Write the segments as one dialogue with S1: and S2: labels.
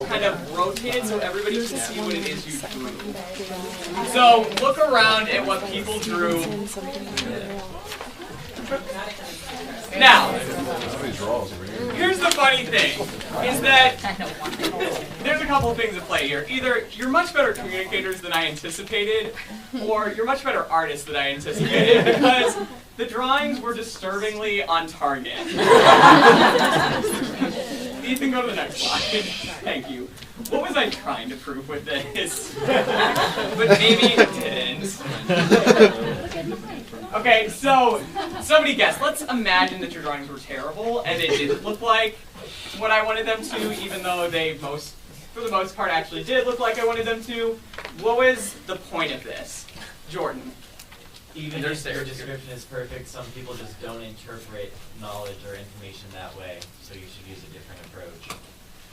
S1: kind of rotated so everybody can see what it is you drew. So look around at what people drew. Now, here's the funny thing, is that there's a couple of things at play here. Either you're much better communicators than I anticipated, or you're much better artists than I anticipated, because the drawings were disturbingly on target. Ethan, go to the next slide. Thank you. What was I trying to prove with this? But maybe it didn't. Okay, so somebody guess. Let's imagine that your drawings were terrible and they didn't look like what I wanted them to, even though they for the most part actually did look like I wanted them to. What was the point of this? Jordan.
S2: Even if their description is perfect, some people just don't interpret knowledge or information that way, so you should use a different approach.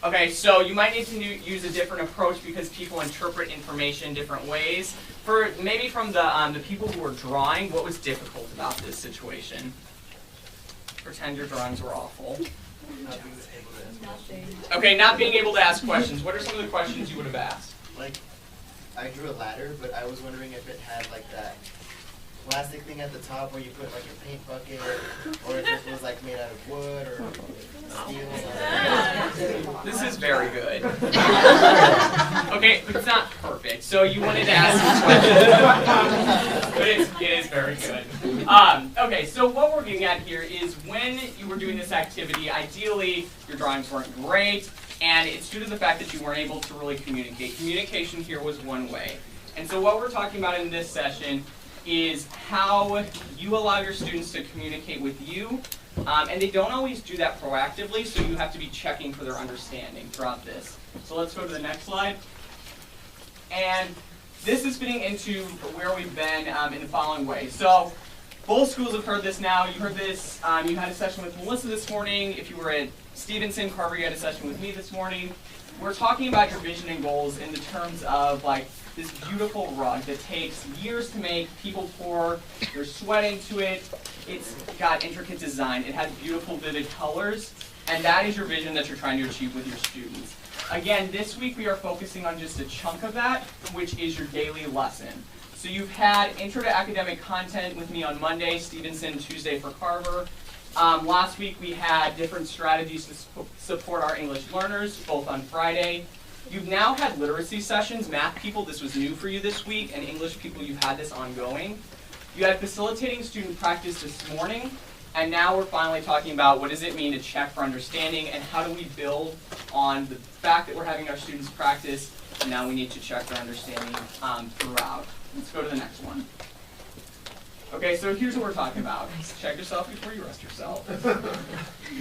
S1: Okay, so you might need to use a different approach because people interpret information different ways. Maybe from the people who were drawing, what was difficult about this situation? Pretend your drawings were awful. Okay, not being able to ask questions. What are some of the questions you would have asked?
S3: Like, I drew a ladder, but I was wondering if it had like that plastic thing at the top where you put like your paint bucket, or if it was like made out of wood or steel.
S1: This is very good. Okay, but it's not perfect. So you wanted to ask some questions, but it is very good. Okay, so what we're getting at here is when you were doing this activity, ideally your drawings weren't great, and it's due to the fact that you weren't able to really communicate. Communication here was one way. And so what we're talking about in this session is how you allow your students to communicate with you, and they don't always do that proactively, so you have to be checking for their understanding throughout this. So let's go to the next slide. And this is fitting into where we've been in the following way. So both schools have heard this now. You heard this, you had a session with Melissa this morning. If you were at Stevenson, Carver, you had a session with me this morning. We're talking about your vision and goals in the terms of like this beautiful rug that takes years to make. People pour their sweat into it. It's got intricate design. It has beautiful, vivid colors. And that is your vision that you're trying to achieve with your students. Again, this week we are focusing on just a chunk of that, which is your daily lesson. So you've had Intro to Academic Content with me on Monday, Stevenson Tuesday for Carver. Last week we had different strategies to support our English learners, both on Friday. You've now had literacy sessions. Math people, this was new for you this week, and English people, you've had this ongoing. You had facilitating student practice this morning, and now we're finally talking about what does it mean to check for understanding, and how do we build on the fact that we're having our students practice, and now we need to check their understanding throughout. Let's go to the next one. Okay, so here's what we're talking about. Check yourself before you rest yourself.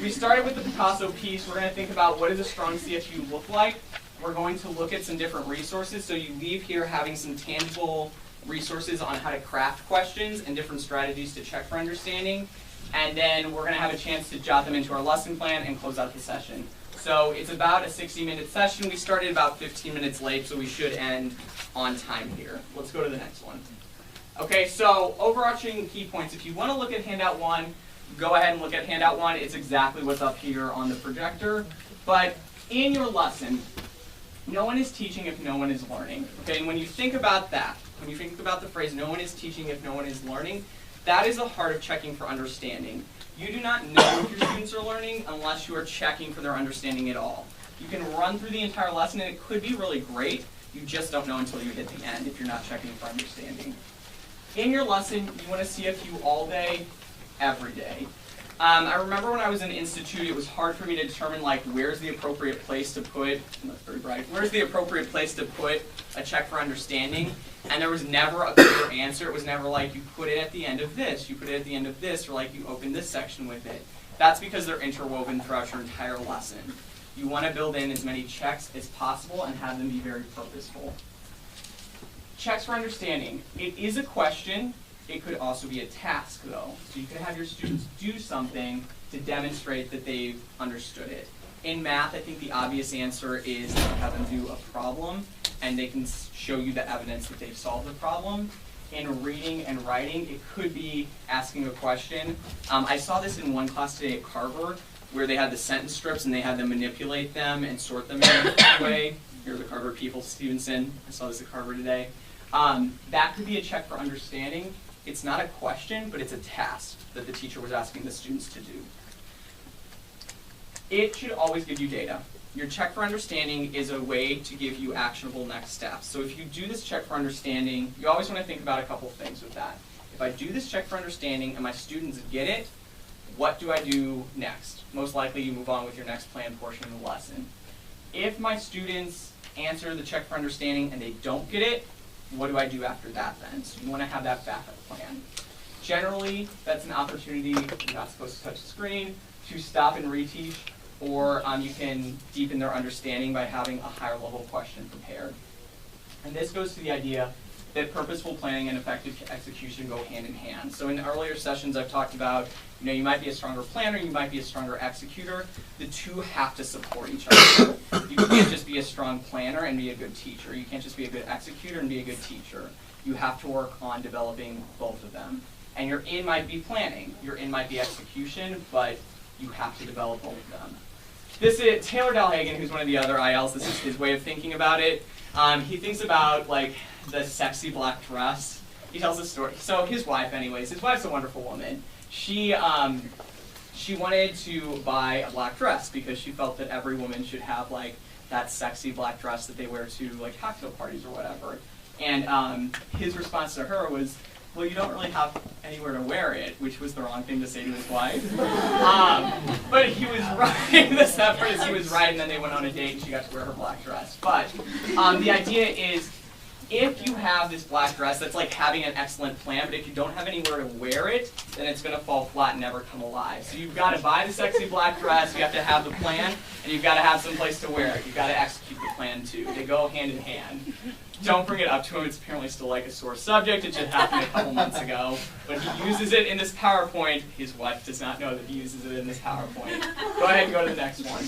S1: We started with the Picasso piece. We're going to think about what does a strong CFU look like. We're going to look at some different resources, so you leave here having some tangible resources on how to craft questions and different strategies to check for understanding. And then we're going to have a chance to jot them into our lesson plan and close out the session. So it's about a 60-minute session. We started about 15 minutes late, so we should end on time here. Let's go to the next one. Okay, so overarching key points. If you want to look at handout 1, go ahead and look at handout 1. It's exactly what's up here on the projector. But in your lesson, no one is teaching if no one is learning. Okay, and when you think about that, when you think about the phrase, no one is teaching if no one is learning, that is the heart of checking for understanding. You do not know if your students are learning unless you are checking for their understanding at all. You can run through the entire lesson and it could be really great. You just don't know until you hit the end if you're not checking for understanding. In your lesson, you want to see CFU all day, every day. I remember when I was in institute, it was hard for me to determine like where's the appropriate place to put, that's very bright, where's the appropriate place to put a check for understanding, and there was never a clear answer. It was never like you put it at the end of this, you put it at the end of this, or like you open this section with it. That's because they're interwoven throughout your entire lesson. You want to build in as many checks as possible and have them be very purposeful. Checks for understanding. It is a question. It could also be a task, though. So you could have your students do something to demonstrate that they've understood it. In math, I think the obvious answer is to have them do a problem, and they can show you the evidence that they've solved the problem. In reading and writing, it could be asking a question. I saw this in one class today at Carver. where they had the sentence strips and they had them manipulate them and sort them in a way. Here are the Carver people, Stevenson. I saw this at Carver today. That could be a check for understanding. It's not a question, but it's a task that the teacher was asking the students to do. It should always give you data. Your check for understanding is a way to give you actionable next steps. So if you do this check for understanding, you always want to think about a couple things with that. If I do this check for understanding and my students get it, what do I do next? Most likely you move on with your next planned portion of the lesson. If my students answer the check for understanding and they don't get it, what do I do after that then? So you want to have that backup plan. Generally, that's an opportunity, you're not supposed to touch the screen, to stop and reteach, or you can deepen their understanding by having a higher level question prepared. And this goes to the idea that purposeful planning and effective execution go hand in hand. So in the earlier sessions I've talked about, you might be a stronger planner, you might be a stronger executor. The two have to support each other. You can't just be a strong planner and be a good teacher. You can't just be a good executor and be a good teacher. You have to work on developing both of them. And your in might be planning, your in might be execution, but you have to develop both of them. This is Taylor Dalhagen, who's one of the other ILs. This is his way of thinking about it. He thinks about like the sexy black dress. He tells a story. So his wife, anyways, his wife's a wonderful woman. She wanted to buy a black dress because she felt that every woman should have like that sexy black dress that they wear to like cocktail parties or whatever. And his response to her was, well, you don't really have anywhere to wear it, which was the wrong thing to say to his wife. But he was right. The sad part is he was right, and then they went on a date and she got to wear her black dress. But the idea is, if you have this black dress, that's like having an excellent plan, but if you don't have anywhere to wear it, then it's going to fall flat and never come alive. So you've got to buy the sexy black dress, you have to have the plan, and you've got to have some place to wear it. You've got to execute the plan too. They go hand in hand. Don't bring it up to him. It's apparently still like a sore subject. It just happened a couple months ago. But he uses it in this PowerPoint. His wife does not know that he uses it in this PowerPoint. Go ahead and go to the next one.